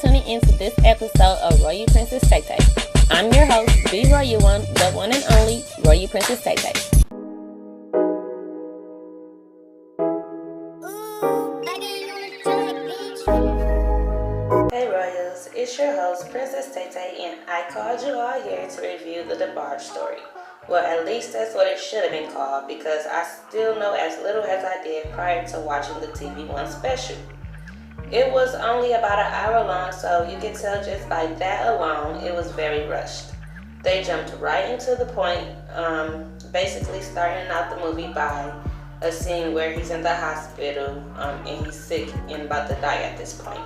tuning into this episode of Royal Princess Tay Tay. I'm your host, the Royal One, the one and only Royal Princess Tay Tay. Hey Royals, it's your host, Princess Tay Tay, and I called you all here to review the Debarge story. Well, at least that's what it should have been called, because I still know as little as I did prior to watching the tv1 special. It was only about an hour long, so you can tell just by that alone, it was very rushed. They jumped right into the point, basically starting out the movie by a scene where he's in the hospital and he's sick and about to die at this point.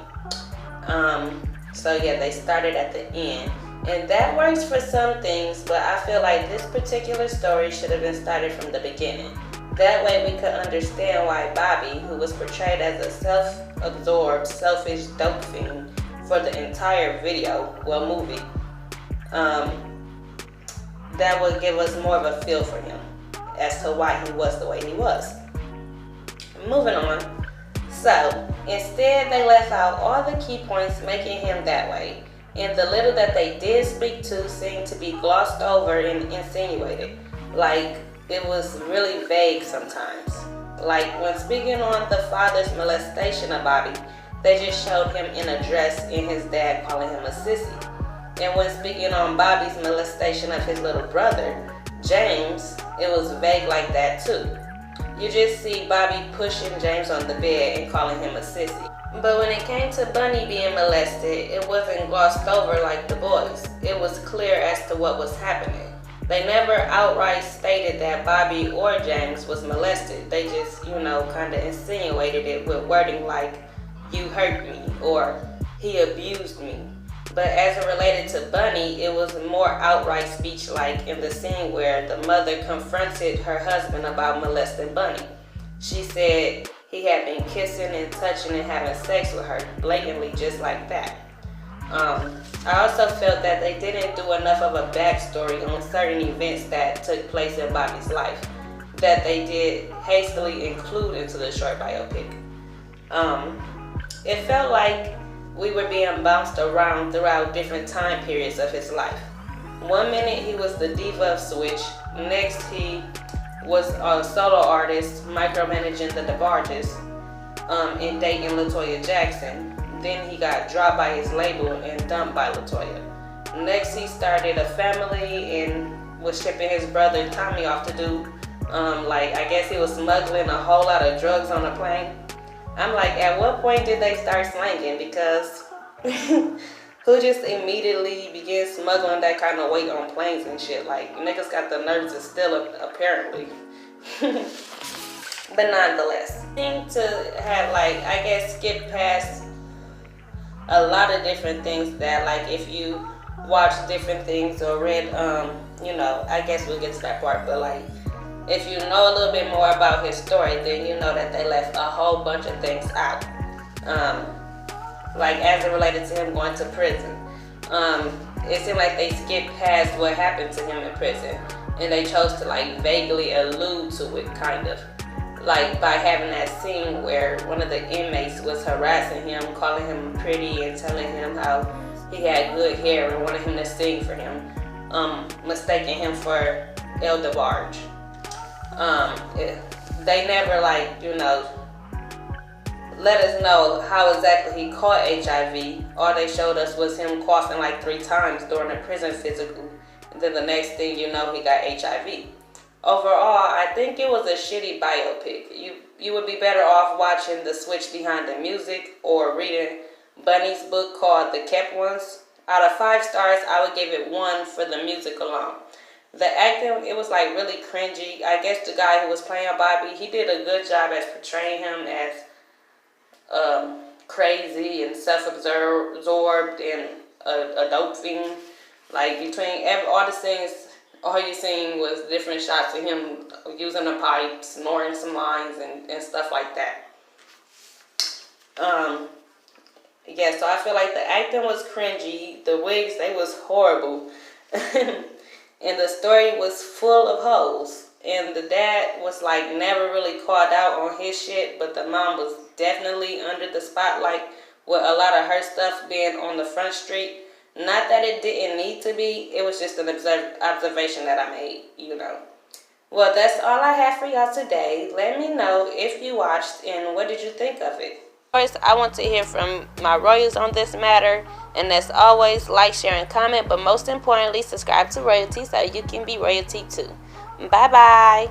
So yeah, they started at the end. And that works for some things, but I feel like this particular story should have been started from the beginning. That way we could understand why Bobby, who was portrayed as a self-absorbed, selfish dope fiend for the entire movie, that would give us more of a feel for him as to why he was the way he was. Moving on. So, instead they left out all the key points making him that way, and the little that they did speak to seemed to be glossed over and insinuated. Like, it was really vague sometimes. Like when speaking on the father's molestation of Bobby, they just showed him in a dress and his dad calling him a sissy. And when speaking on Bobby's molestation of his little brother, James, it was vague like that too. You just see Bobby pushing James on the bed and calling him a sissy. But when it came to Bunny being molested, it wasn't glossed over like the boys. It was clear as to what was happening. They never outright stated that Bobby or James was molested. They just, kind of insinuated it with wording like, "You hurt me," or "He abused me." But as it related to Bunny, it was more outright speech, like in the scene where the mother confronted her husband about molesting Bunny. She said he had been kissing and touching and having sex with her blatantly just like that. I also felt that they didn't do enough of a backstory on certain events that took place in Bobby's life that they did hastily include into the short biopic. It felt like we were being bounced around throughout different time periods of his life. 1 minute he was the diva of Switch, next he was a solo artist micromanaging the Debarges and dating LaToya Jackson. Then he got dropped by his label and dumped by LaToya. Next he started a family and was shipping his brother Tommy off to do, I guess he was smuggling a whole lot of drugs on a plane. I'm like, at what point did they start slanging? Because who just immediately began smuggling that kind of weight on planes and shit? Like, niggas got the nerves to steal it, apparently. But nonetheless, seem to have, skipped past a lot of different things that, if you watch different things or read, I guess we'll get to that part, but, if you know a little bit more about his story, then you know that they left a whole bunch of things out. As it related to him going to prison. It seemed like they skipped past what happened to him in prison, and they chose to, vaguely allude to it, kind of. By having that scene where one of the inmates was harassing him, calling him pretty and telling him how he had good hair and wanted him to sing for him, mistaking him for Debarge. They never, let us know how exactly he caught HIV. All they showed us was him coughing 3 times during a prison physical. And then the next thing you know, he got HIV. Overall, I think it was a shitty biopic. You would be better off watching The Switch Behind the Music or reading Bunny's book called The Kept Ones. Out of 5 stars, I would give it 1 for the music alone. The acting, it was really cringy. I guess the guy who was playing Bobby, he did a good job at portraying him as crazy and self-absorbed and a dope fiend. Between all the scenes, all you seen was different shots of him using a pipe, snoring some lines and stuff like that. So I feel like the acting was cringy. The wigs, they was horrible. And the story was full of hoes. And the dad was never really called out on his shit, but the mom was definitely under the spotlight with a lot of her stuff being on the front street. Not that it didn't need to be, it was just an observation that I made, you know. Well, that's all I have for y'all today. Let me know if you watched and what did you think of it. First, I want to hear from my royals on this matter. And as always, like, share, and comment. But most importantly, subscribe to Royalty so you can be royalty too. Bye-bye.